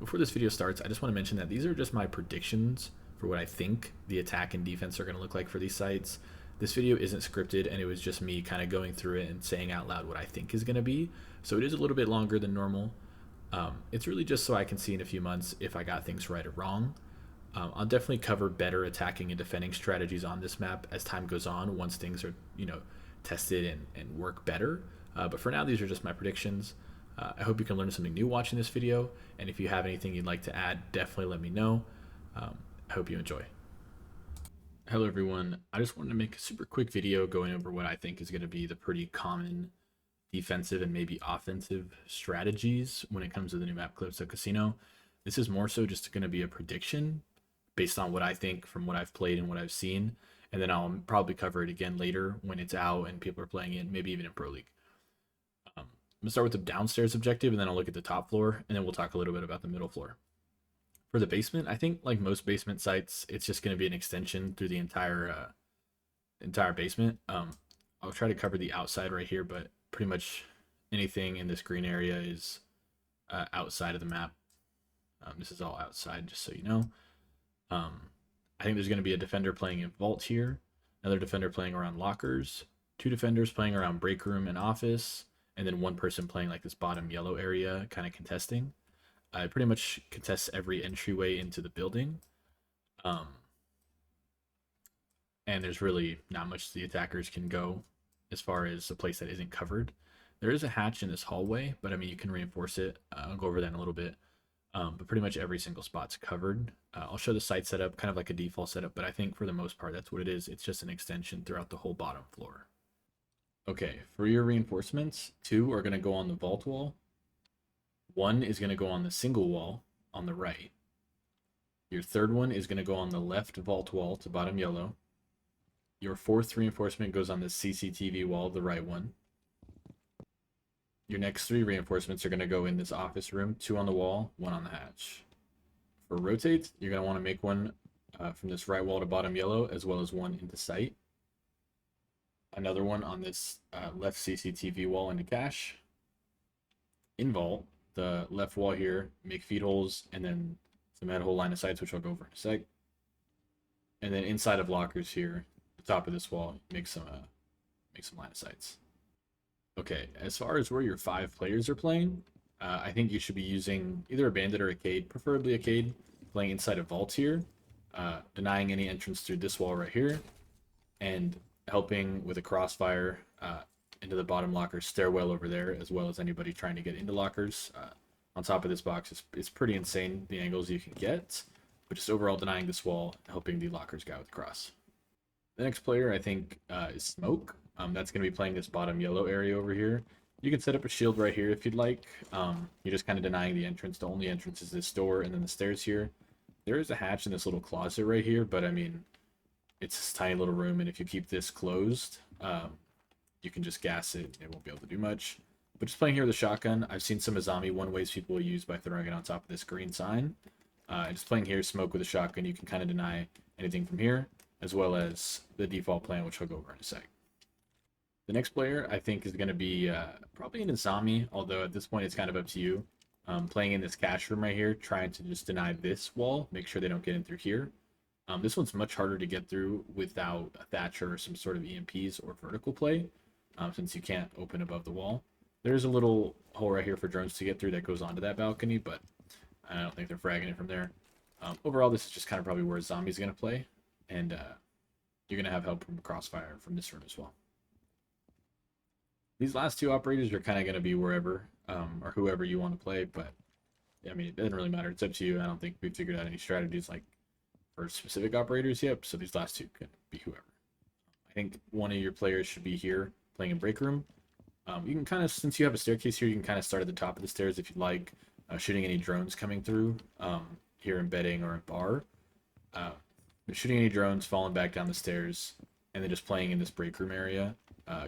Before this video starts, I just want to mention that these are just my predictions for what I think the attack and defense are going to look like for these sites. This video isn't scripted, and it was just me kind of going through it and saying out loud what I think is going to be. So it is a little bit longer than normal. It's really just so I can see in a few months if I got things right or wrong. I'll definitely cover better attacking and defending strategies on this map as time goes on, once things are, tested and work better. But for now, these are just my predictions. I hope you can learn something new watching this video, and if you have anything you'd like to add, definitely let me know. I hope you enjoy. Hello everyone, I just wanted to make a super quick video going over what I think is going to be the pretty common defensive and maybe offensive strategies when it comes to the new map Calypso Casino. This is more so just going to be a prediction based on what I think from what I've played and what I've seen, and then I'll probably cover it again later when it's out and people are playing it, maybe even in Pro League. I'm going to start with the downstairs objective, and then I'll look at the top floor, and then we'll talk a little bit about the middle floor. For the basement, I think like most basement sites, it's just going to be an extension through the entire basement. I'll try to cover the outside right here, but pretty much anything in this green area is outside of the map. This is all outside, just so you know. I think there's going to be a defender playing in vault here, another defender playing around lockers, two defenders playing around break room and office, and then one person playing like this bottom yellow area, kind of contesting. It pretty much contests every entryway into the building. And there's really not much the attackers can go as far as a place that isn't covered. There is a hatch in this hallway, but I mean, you can reinforce it. I'll go over that in a little bit. But pretty much every single spot's covered. I'll show the site setup, kind of like a default setup, but I think for the most part, that's what it is. It's just an extension throughout the whole bottom floor. Okay, for your reinforcements, 2 are going to go on the vault wall. 1 is going to go on the single wall on the right. Your third one is going to go on the left vault wall to bottom yellow. Your 4th reinforcement goes on the CCTV wall, the right one. Your next 3 reinforcements are going to go in this office room, 2 on the wall, 1 on the hatch. For rotate, you're going to want to make one from this right wall to bottom yellow, as well as 1 into sight. Another one on this left CCTV wall into cache. In vault, the left wall here, make feed holes, and then some head hole line of sights, which I'll go over in a sec. And then inside of lockers here, the top of this wall, make some line of sights. Okay, as far as where your 5 players are playing, I think you should be using either a bandit or a Cade, preferably a Cade, playing inside of vaults here, denying any entrance through this wall right here, and helping with a crossfire into the bottom locker stairwell over there, as well as anybody trying to get into lockers. On top of this box, it's pretty insane the angles you can get, but just overall denying this wall, helping the lockers guy with the cross. The next player, I think, is Smoke. That's going to be playing this bottom yellow area over here. You can set up a shield right here if you'd like. You're just kind of denying the entrance. The only entrance is this door and then the stairs here. There is a hatch in this little closet right here, but I mean, it's this tiny little room, and if you keep this closed, you can just gas it. It won't be able to do much. But just playing here with a shotgun, I've seen some Azami one-ways people use by throwing it on top of this green sign. And just playing here, Smoke with a shotgun, you can kind of deny anything from here, as well as the default plan, which I'll go over in a sec. The next player, I think, is going to be probably an Azami, although at this point it's kind of up to you. Playing in this cache room right here, trying to just deny this wall, make sure they don't get in through here. This one's much harder to get through without a Thatcher or some sort of EMPs or vertical play, since you can't open above the wall. There's a little hole right here for drones to get through that goes onto that balcony, but I don't think they're fragging it from there. Overall, this is just kind of probably where Zombie's going to play, and you're going to have help from Crossfire from this room as well. These last 2 operators are kind of going to be wherever or whoever you want to play, but I mean, it doesn't really matter. It's up to you. I don't think we've figured out any strategies like for specific operators yet, so these last 2 can be whoever. I think one of your players should be here playing in break room. You can kind of, since you have a staircase here, you can kind of start at the top of the stairs if you'd like, shooting any drones coming through here in bedding or in bar. Shooting any drones, falling back down the stairs, and then just playing in this break room area,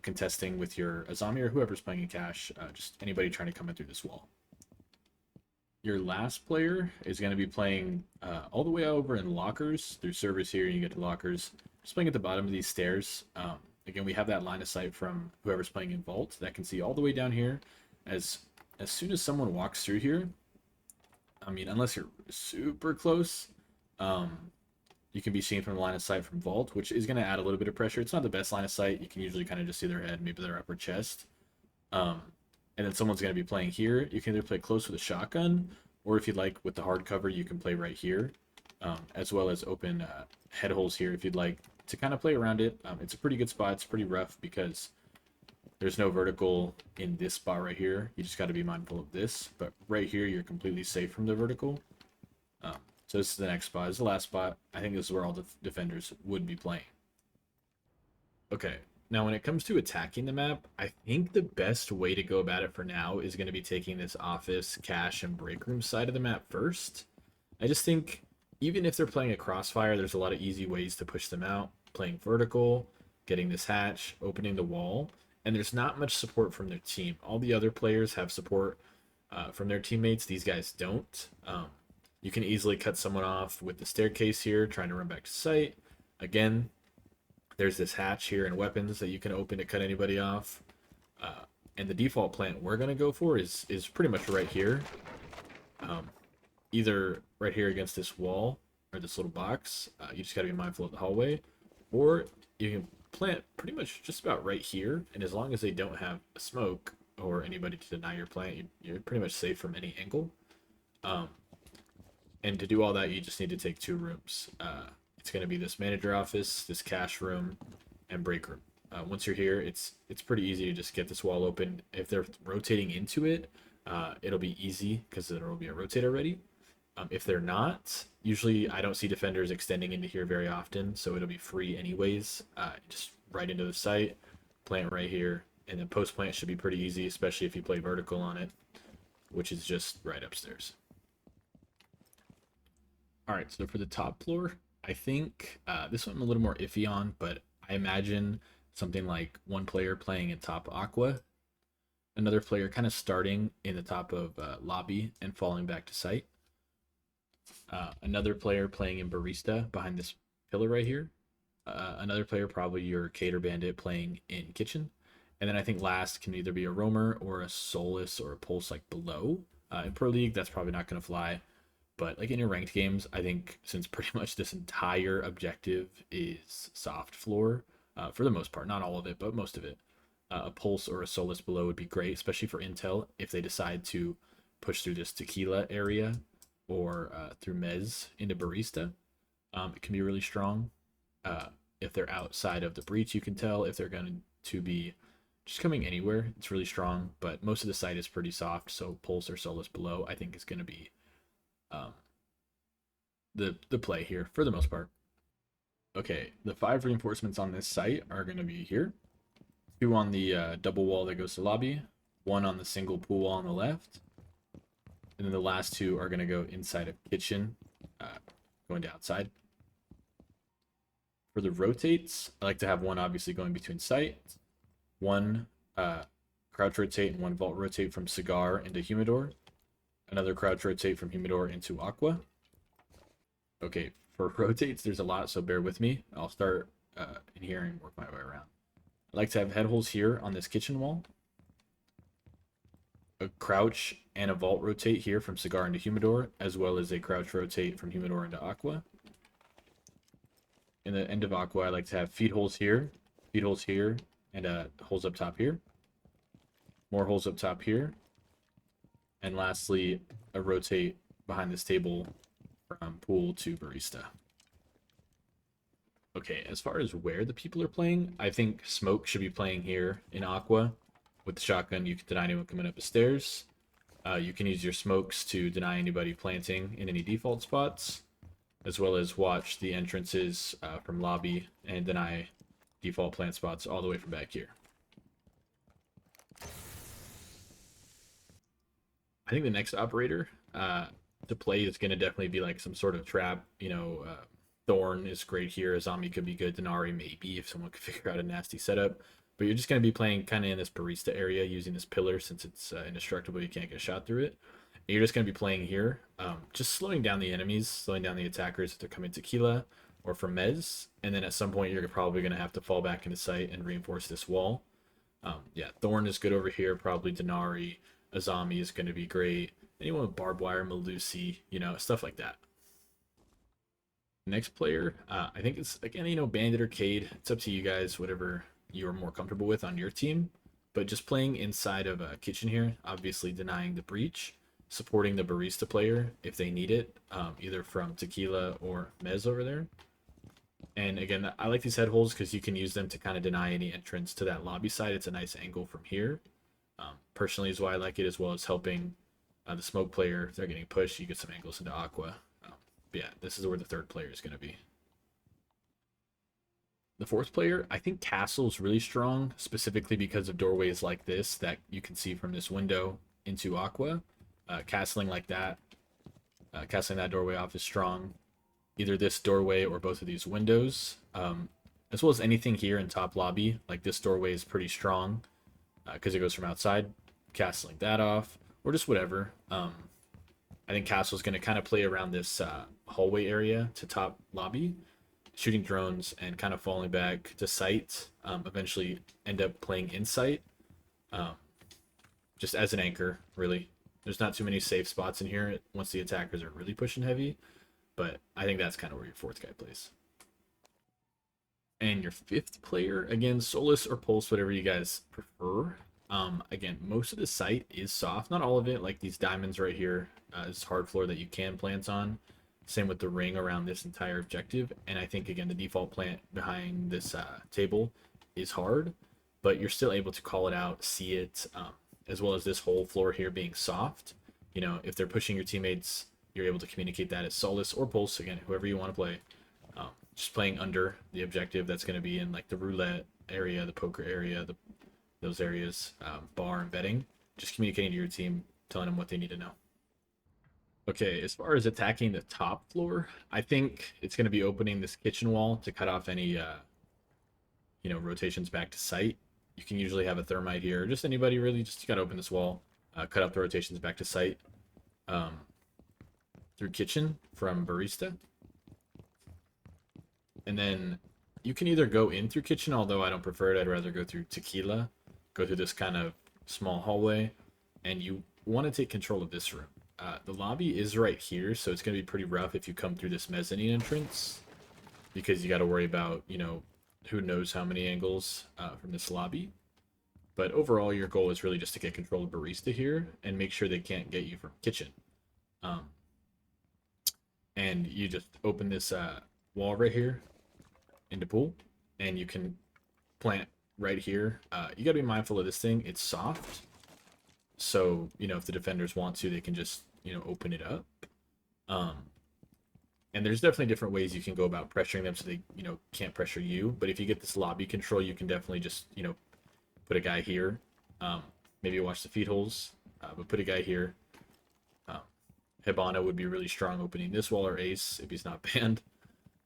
contesting with your Azami or whoever's playing in cache, just anybody trying to come in through this wall. Your last player is going to be playing all the way over in lockers. Through servers here, you get to lockers. Just playing at the bottom of these stairs. Again, we have that line of sight from whoever's playing in vault that can see all the way down here. As soon as someone walks through here, I mean, unless you're super close, um, you can be seen from the line of sight from vault, which is going to add a little bit of pressure. It's not the best line of sight. You can usually kind of just see their head, maybe their upper chest. Um, and then someone's going to be playing here. You can either play close with a shotgun, or if you'd like with the hard cover, you can play right here, as well as open head holes here if you'd like to kind of play around it. It's a pretty good spot. It's pretty rough because there's no vertical in this spot right here. You just got to be mindful of this. But right here, you're completely safe from the vertical. So this is the next spot. This is the last spot. I think this is where all the defenders would be playing. Okay, now when it comes to attacking the map, I think the best way to go about it for now is going to be taking this office, cache, and break room side of the map first. I just think even if they're playing a crossfire, there's a lot of easy ways to push them out. Playing vertical, getting this hatch, opening the wall, and there's not much support from their team. All the other players have support from their teammates. These guys don't. You can easily cut someone off with the staircase here, trying to run back to site. Again, there's this hatch here and weapons that you can open to cut anybody off. And the default plant we're going to go for is pretty much right here. Either right here against this wall or this little box. You just got to be mindful of the hallway. Or you can plant pretty much just about right here. And as long as they don't have a smoke or anybody to deny your plant, you're pretty much safe from any angle. And to do all that, you just need to take 2 rooms. It's going to be this manager office, this cache room, and break room. Once you're here, it's pretty easy to just get this wall open. If they're rotating into it, it'll be easy because there will be a rotator ready. If they're not, usually I don't see defenders extending into here very often, so it'll be free anyways. Just right into the site, plant right here, and then post plant should be pretty easy, especially if you play vertical on it, which is just right upstairs. All right, so for the top floor, I think this one I'm a little more iffy on, but I imagine something like one player playing in top aqua, another player kind of starting in the top of lobby and falling back to site, another player playing in barista behind this pillar right here, another player, probably your cater bandit, playing in kitchen, and then I think last can either be a roamer or a soulless or a pulse like below. In Pro League, that's probably not going to fly. But like in your ranked games, I think since pretty much this entire objective is soft floor, for the most part, not all of it, but most of it, a pulse or a soulless below would be great, especially for intel if they decide to push through this tequila area or through mez into barista. It can be really strong. If they're outside of the breach, you can tell if they're going to be just coming anywhere. It's really strong, but most of the site is pretty soft. So pulse or soulless below, I think, is going to be the play here for the most part. Okay, the 5 reinforcements on this site are going to be here. 2 on the double wall that goes to lobby, 1 on the single pool wall on the left, and then the last 2 are going to go inside of kitchen, going to outside. For the rotates, I like to have 1 obviously going between sites, 1 crouch rotate and 1 vault rotate from cigar into humidor, another crouch rotate from humidor into aqua. Okay, for rotates, there's a lot, so bear with me. I'll start in here and work my way around. I like to have head holes here on this kitchen wall, a crouch and a vault rotate here from cigar into humidor, as well as a crouch rotate from humidor into aqua. In the end of aqua, I like to have feed holes here, and holes up top here. More holes up top here. And lastly, a rotate behind this table from pool to barista. Okay, as far as where the people are playing, I think Smoke should be playing here in aqua. With the shotgun, you can deny anyone coming up the stairs. You can use your smokes to deny anybody planting in any default spots, as well as watch the entrances from lobby and deny default plant spots all the way from back here. I think the next operator to play is going to definitely be like some sort of trap. Thorn is great here. A zombie could be good. Denari maybe if someone could figure out a nasty setup. But you're just going to be playing kind of in this barista area using this pillar since it's indestructible. You can't get shot through it. And you're just going to be playing here, just slowing down the enemies, slowing down the attackers if they're coming tequila or from mez. And then at some point you're probably going to have to fall back into sight and reinforce this wall. Yeah, Thorn is good over here. Probably Denari. A zombie is going to be great. anyone with barbed wire, Malusi, stuff like that. Next player, I think it's again, Bandit or Cade. It's up to you guys, whatever you're more comfortable with on your team. But just playing inside of a kitchen here, obviously denying the breach, supporting the barista player if they need it, either from Tequila or Mez over there. And again, I like these head holes because you can use them to kind of deny any entrance to that lobby side. It's a nice angle from here. Personally is why I like it, as well as helping the smoke player. If they're getting pushed, you get some angles into Aqua. But yeah, this is where the third player is going to be. The fourth player, I think Castle's really strong, specifically because of doorways like this that you can see from this window into Aqua. Castling like that, castling that doorway off is strong. Either this doorway or both of these windows, as well as anything here in top lobby. Like this doorway is pretty strong because it goes from outside. Castling that off, or just whatever. I think Castle's going to kind of play around this hallway area to top lobby, shooting drones and kind of falling back to sight. Eventually end up playing in sight, just as an anchor, really. There's not too many safe spots in here once the attackers are really pushing heavy, but I think that's kind of where your fourth guy plays. And your fifth player, again, Solus or Pulse, whatever you guys prefer. Again, most of the site is soft, not all of it. Like these diamonds right here is hard floor that you can plant on. Same with the ring around this entire objective. And I think, again, the default plant behind this table is hard, but you're still able to call it out, see it, as well as this whole floor here being soft. If they're pushing your teammates, you're able to communicate that as Solus or Pulse, again, whoever you want to play. Just playing under the objective that's going to be in like the roulette area, the poker area, those areas, bar and betting. Just communicating to your team, telling them what they need to know. Okay, as far as attacking the top floor, I think it's going to be opening this kitchen wall to cut off any, rotations back to site. You can usually have a thermite here, or just anybody really. Just got to open this wall, cut off the rotations back to site through kitchen from barista. And then you can either go in through kitchen, although I don't prefer it. I'd rather go through Tequila, go through this kind of small hallway, and you want to take control of this room. The lobby is right here, so it's going to be pretty rough if you come through this mezzanine entrance, because you got to worry about, who knows how many angles from this lobby. But overall, your goal is really just to get control of barista here and make sure they can't get you from kitchen. And you just open this wall right here into pool, and you can plant right here. You got to be mindful of this thing. It's soft, so if the defenders want to, they can just open it up. And there's definitely different ways you can go about pressuring them so they can't pressure you. But if you get this lobby control, you can definitely just put a guy here. Maybe watch the feed holes, but put a guy here. Hibana would be really strong opening this wall, or Ace if he's not banned.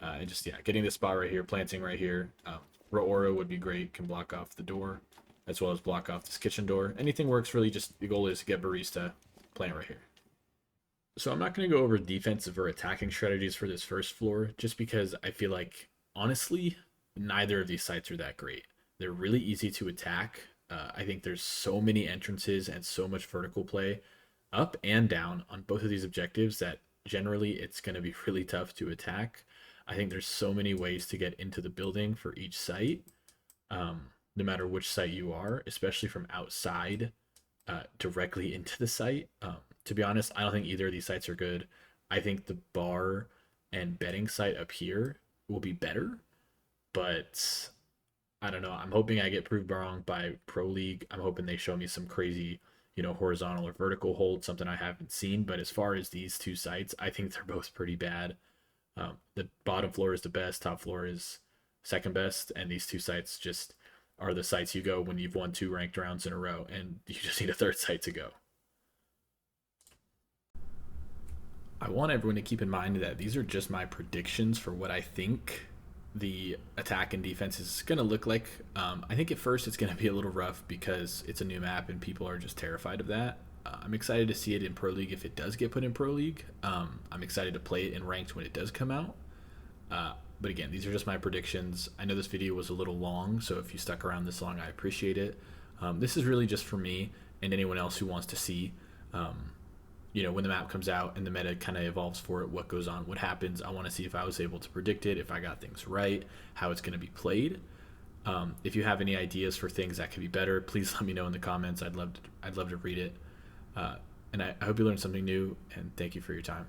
And just getting this spot right here, planting right here. Roora would be great, can block off the door as well as block off this kitchen door. Anything works really. Just the goal is to get barista plant right here. So I'm not going to go over defensive or attacking strategies for this first floor, just because I feel like, honestly, neither of these sites are that great. They're really easy to attack. I think there's so many entrances and so much vertical play up and down on both of these objectives that generally it's going to be really tough to attack. I think there's so many ways to get into the building for each site, no matter which site you are, especially from outside directly into the site. To be honest, I don't think either of these sites are good. I think the bar and betting site up here will be better, but I don't know. I'm hoping I get proved wrong by Pro League. I'm hoping they show me some crazy, horizontal or vertical hold, something I haven't seen. But as far as these two sites, I think they're both pretty bad. The bottom floor is the best, top floor is second best, and these two sites just are the sites you go when you've won 2 ranked rounds in a row, and you just need a third site to go. I want everyone to keep in mind that these are just my predictions for what I think the attack and defense is going to look like. I think at first it's going to be a little rough because it's a new map and people are just terrified of that. I'm excited to see it in Pro League if it does get put in Pro League. I'm excited to play it in Ranked when it does come out. But again, these are just my predictions. I know this video was a little long, so if you stuck around this long, I appreciate it. This is really just for me and anyone else who wants to see when the map comes out and the meta kind of evolves for it, what goes on, what happens. I want to see if I was able to predict it, if I got things right, how it's going to be played. If you have any ideas for things that could be better, please let me know in the comments. I'd love to read it. And I hope you learned something new, and thank you for your time.